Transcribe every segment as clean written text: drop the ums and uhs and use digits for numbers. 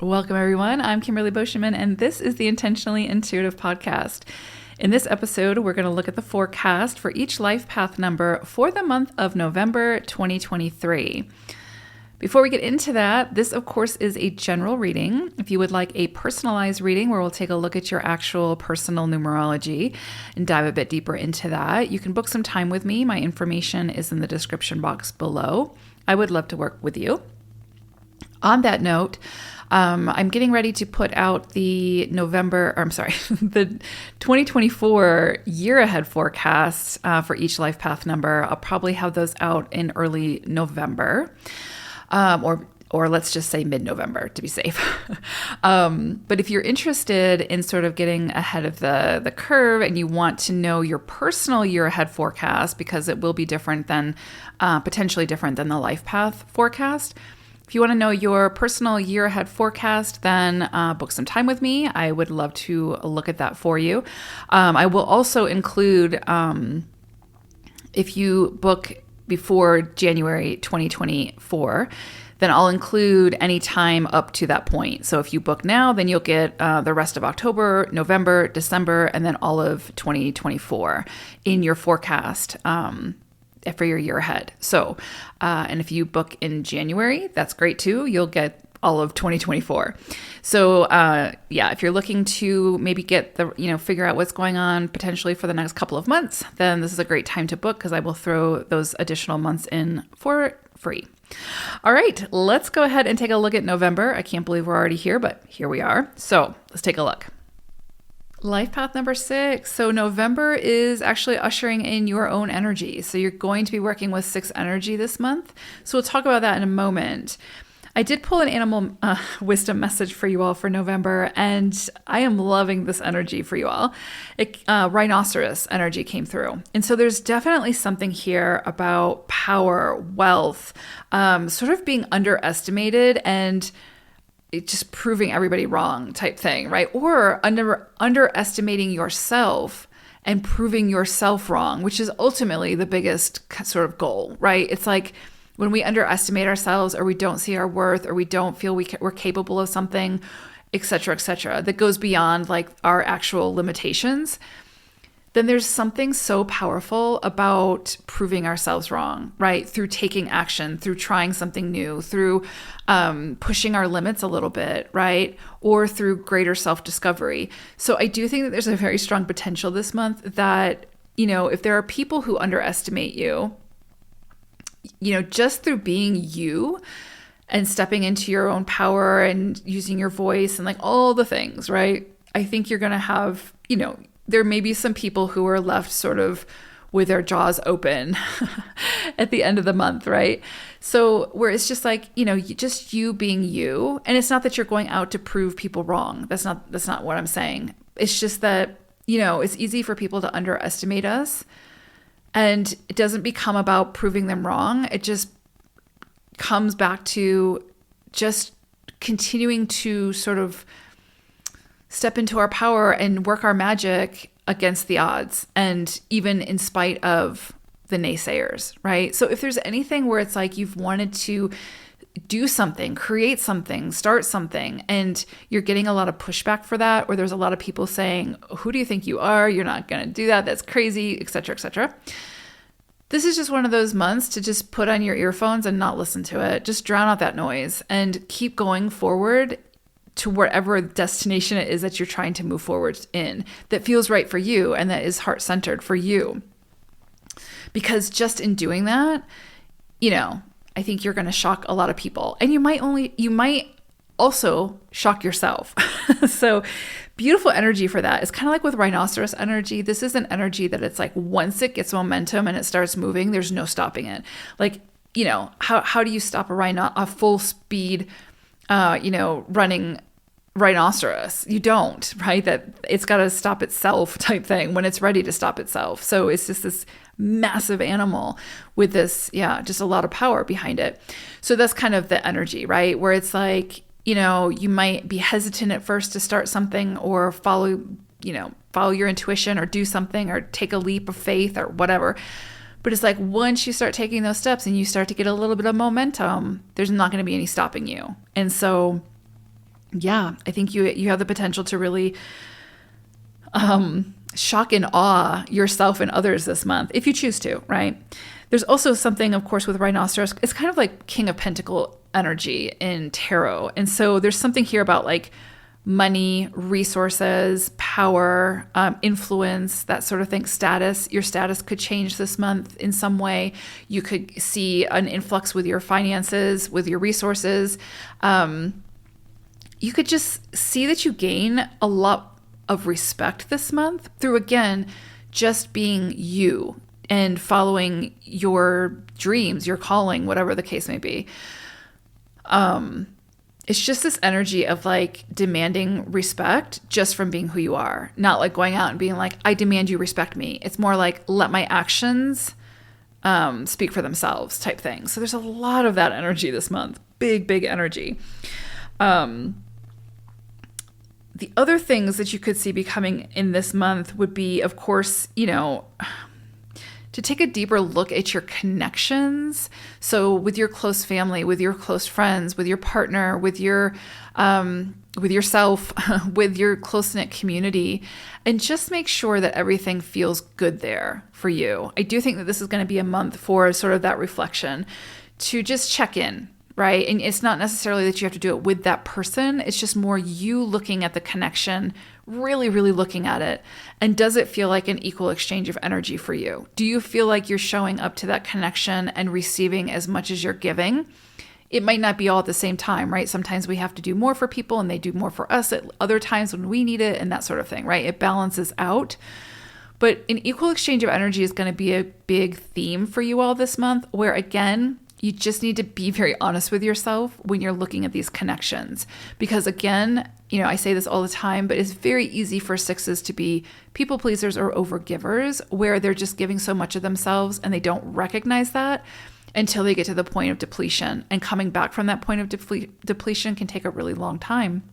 Welcome, everyone. I'm Kimberly Boschman, and this is the Intentionally Intuitive Podcast. In this episode, we're going to look at the forecast for each life path number for the month of November 2023. Before we get into that, this, of course, is a general reading. If you would like a personalized reading where we'll take a look at your actual personal numerology and dive a bit deeper into that, you can book some time with me. My information is in the description box below. I would love to work with you. On that note, I'm getting ready to put out the the 2024 year ahead forecast for each life path number. I'll probably have those out in early November. Or let's just say mid-November to be safe. But if you're interested in sort of getting ahead of the curve and you want to know your personal year ahead forecast, because it will be different than, potentially different than the life path forecast. If you want to know your personal year ahead forecast, then book some time with me. I would love to look at that for you. I will also include, if you book before January 2024, then I'll include any time up to that point. So if you book now, then you'll get the rest of October, November, December, and then all of 2024 in your forecast for your year ahead. So, and if you book in January, that's great too. You'll get all of 2024. So, if you're looking to maybe get figure out what's going on potentially for the next couple of months, then this is a great time to book because I will throw those additional months in for free. All right, let's go ahead and take a look at November. I can't believe we're already here, but here we are. So let's take a look. Life path number 6. So November is actually ushering in your own energy. So you're going to be working with 6 energy this month. So we'll talk about that in a moment. I did pull an animal wisdom message for you all for November, and I am loving this energy for you all. Rhinoceros energy came through. And so there's definitely something here about power, wealth, sort of being underestimated and it just proving everybody wrong type thing, right? Or underestimating yourself and proving yourself wrong, which is ultimately the biggest sort of goal, right? It's like, when we underestimate ourselves or we don't see our worth or we don't feel we're capable of something, et cetera, that goes beyond like our actual limitations, then there's something so powerful about proving ourselves wrong, right? Through taking action, through trying something new, through pushing our limits a little bit, right? Or through greater self-discovery. So I do think that there's a very strong potential this month that, if there are people who underestimate you, just through being you and stepping into your own power and using your voice and like all the things, right? I think you're going to have, there may be some people who are left sort of with their jaws open at the end of the month, right? So where it's just like, just you being you. And it's not that you're going out to prove people wrong. That's not what I'm saying. It's just that, it's easy for people to underestimate us. And it doesn't become about proving them wrong. It just comes back to just continuing to sort of step into our power and work our magic against the odds and even in spite of the naysayers, right? So if there's anything where it's like you've wanted to do something, create something, start something, and you're getting a lot of pushback for that, or there's a lot of people saying, who do you think you are? You're not going to do that. That's crazy, et cetera, et cetera. This is just one of those months to just put on your earphones and not listen to it. Just drown out that noise and keep going forward to whatever destination it is that you're trying to move forward in that feels right for you and that is heart-centered for you. Because just in doing that, I think you're going to shock a lot of people, and you might also shock yourself. So beautiful energy for that. It's kind of like with rhinoceros energy. This is an energy that it's like once it gets momentum and it starts moving, there's no stopping it. Like, how do you stop a full speed, running rhinoceros? You don't, right? That it's got to stop itself type thing when it's ready to stop itself. So it's just this massive animal with this, just a lot of power behind it. So that's kind of the energy, right? Where it's like, you might be hesitant at first to start something or follow your intuition or do something or take a leap of faith or whatever. But it's like once you start taking those steps and you start to get a little bit of momentum, there's not going to be any stopping you. And so yeah, I think you have the potential to really shock and awe yourself and others this month, if you choose to, right? There's also something, of course, with rhinoceros. It's kind of like King of Pentacle energy in tarot. And so there's something here about like money, resources, power, influence, that sort of thing, status. Your status could change this month in some way. You could see an influx with your finances, with your resources. You could just see that you gain a lot of respect this month through, again, just being you and following your dreams, your calling, whatever the case may be. It's just this energy of like demanding respect just from being who you are, not like going out and being like, I demand you respect me. It's more like, let my actions speak for themselves type thing. So there's a lot of that energy this month. Big, big energy. The other things that you could see becoming in this month would be, of course, to take a deeper look at your connections. So with your close family, with your close friends, with your partner, with your with yourself, with your close-knit community, and just make sure that everything feels good there for you. I do think that this is going to be a month for sort of that reflection, to just check in, right? And it's not necessarily that you have to do it with that person. It's just more you looking at the connection, really, really looking at it. And does it feel like an equal exchange of energy for you? Do you feel like you're showing up to that connection and receiving as much as you're giving? It might not be all at the same time, right? Sometimes we have to do more for people and they do more for us at other times when we need it and that sort of thing, right? It balances out. But an equal exchange of energy is going to be a big theme for you all this month, where again, you just need to be very honest with yourself when you're looking at these connections. Because again, I say this all the time, but it's very easy for sixes to be people pleasers or overgivers, where they're just giving so much of themselves and they don't recognize that until they get to the point of depletion. And coming back from that point of depletion can take a really long time.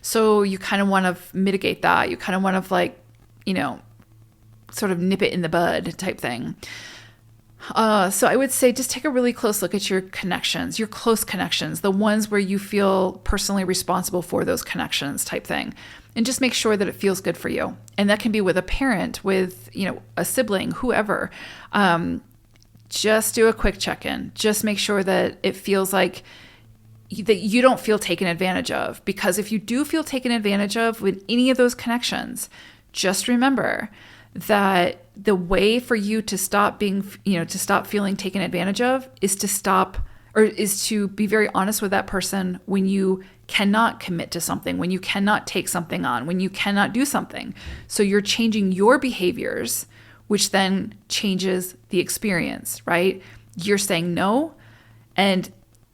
So you kind of want to mitigate that. You kind of want to sort of nip it in the bud type thing. So I would say just take a really close look at your connections, your close connections, the ones where you feel personally responsible for those connections type thing. And just make sure that it feels good for you. And that can be with a parent, with, a sibling, whoever. Just do a quick check-in. Just make sure that it feels like that you don't feel taken advantage of. Because if you do feel taken advantage of with any of those connections, just remember that the way for you to stop being, to stop feeling taken advantage of is to be very honest with that person when you cannot commit to something, when you cannot take something on, when you cannot do something. So you're changing your behaviors, which then changes the experience, right? You're saying no, and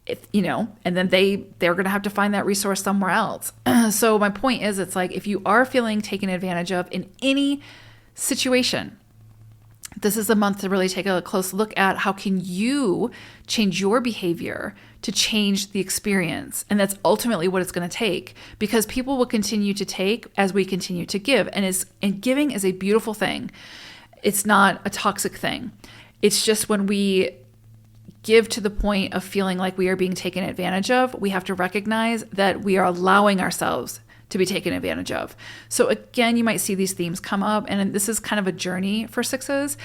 and then they're going to have to find that resource somewhere else. So my point is, it's like, if you are feeling taken advantage of in any situation, this is a month to really take a close look at how can you change your behavior to change the experience. And that's ultimately what it's going to take, because people will continue to take as we continue to give. And giving is a beautiful thing. It's not a toxic thing. It's just when we give to the point of feeling like we are being taken advantage of, we have to recognize that we are allowing ourselves to be taken advantage of. So again, you might see these themes come up, and this is kind of a journey for sixes,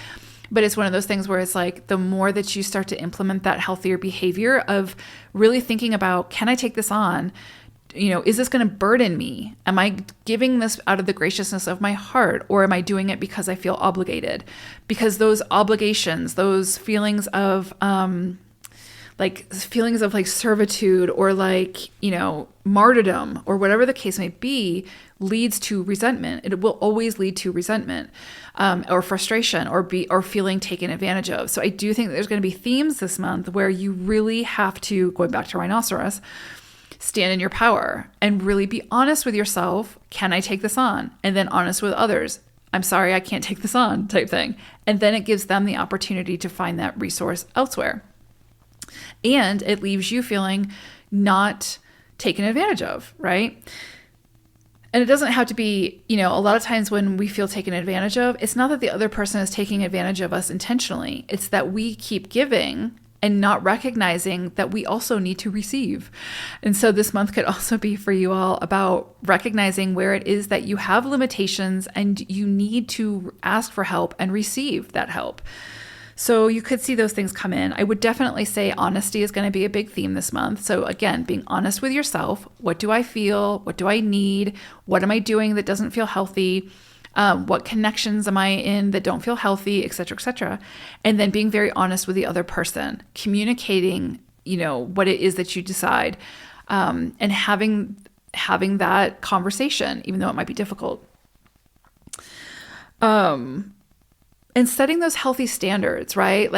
but it's one of those things where it's like, the more that you start to implement that healthier behavior of really thinking about, can I take this on? Is this going to burden me? Am I giving this out of the graciousness of my heart, or am I doing it because I feel obligated? Because those obligations, those feelings of servitude, or martyrdom, or whatever the case may be, leads to resentment. It will always lead to resentment, or frustration, or feeling taken advantage of. So I do think that there's going to be themes this month where you really have to, going back to rhinoceros, stand in your power and really be honest with yourself. Can I take this on? And then honest with others. I'm sorry, I can't take this on type thing. And then it gives them the opportunity to find that resource elsewhere. And it leaves you feeling not taken advantage of, right? And it doesn't have to be, a lot of times when we feel taken advantage of, it's not that the other person is taking advantage of us intentionally. It's that we keep giving and not recognizing that we also need to receive. And so this month could also be for you all about recognizing where it is that you have limitations and you need to ask for help and receive that help. So you could see those things come in. I would definitely say honesty is going to be a big theme this month. So again, being honest with yourself. What do I feel? What do I need? What am I doing that doesn't feel healthy? What connections am I in that don't feel healthy, et cetera, et cetera. And then being very honest with the other person, communicating, what it is that you decide, and having that conversation, even though it might be difficult. And setting those healthy standards, right?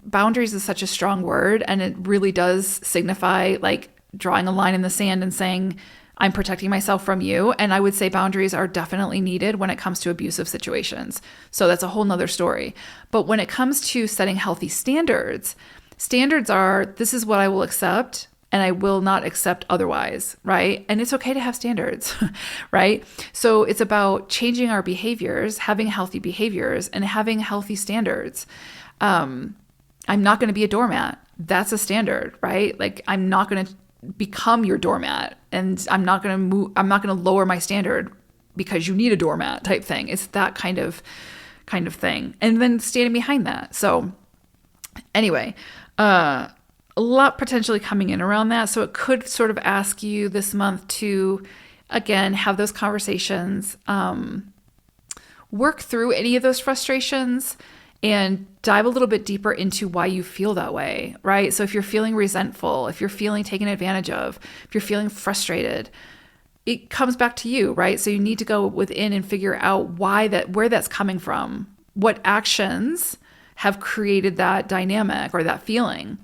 Boundaries is such a strong word, and it really does signify drawing a line in the sand and saying, I'm protecting myself from you. And I would say boundaries are definitely needed when it comes to abusive situations. So that's a whole nother story. But when it comes to setting healthy standards are, this is what I will accept and I will not accept otherwise, right? And it's okay to have standards, right? So it's about changing our behaviors, having healthy behaviors and having healthy standards. I'm not going to be a doormat. That's a standard, right? I'm not going to become your doormat, and I'm not going to lower my standard because you need a doormat type thing. It's that kind of thing. And then standing behind that. So anyway, a lot potentially coming in around that. So it could sort of ask you this month to, again, have those conversations, work through any of those frustrations, and dive a little bit deeper into why you feel that way, right? So if you're feeling resentful, if you're feeling taken advantage of, if you're feeling frustrated, it comes back to you, right? So you need to go within and figure out where that's coming from, what actions have created that dynamic or that feeling,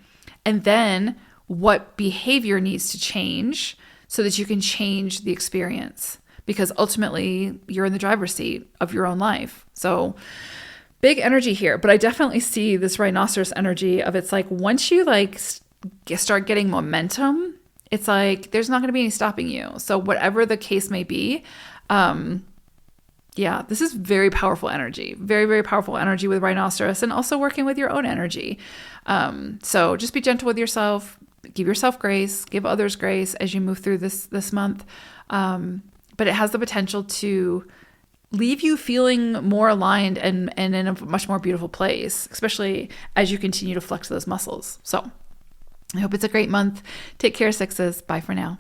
and then what behavior needs to change so that you can change the experience, because ultimately you're in the driver's seat of your own life. So big energy here, but I definitely see this rhinoceros energy of once you start getting momentum, it's there's not going to be any stopping you. So whatever the case may be, this is very powerful energy, very, very powerful energy with rhinoceros, and also working with your own energy. So just be gentle with yourself, give yourself grace, give others grace as you move through this month. But it has the potential to leave you feeling more aligned and in a much more beautiful place, especially as you continue to flex those muscles. So I hope it's a great month. Take care, sixes. Bye for now.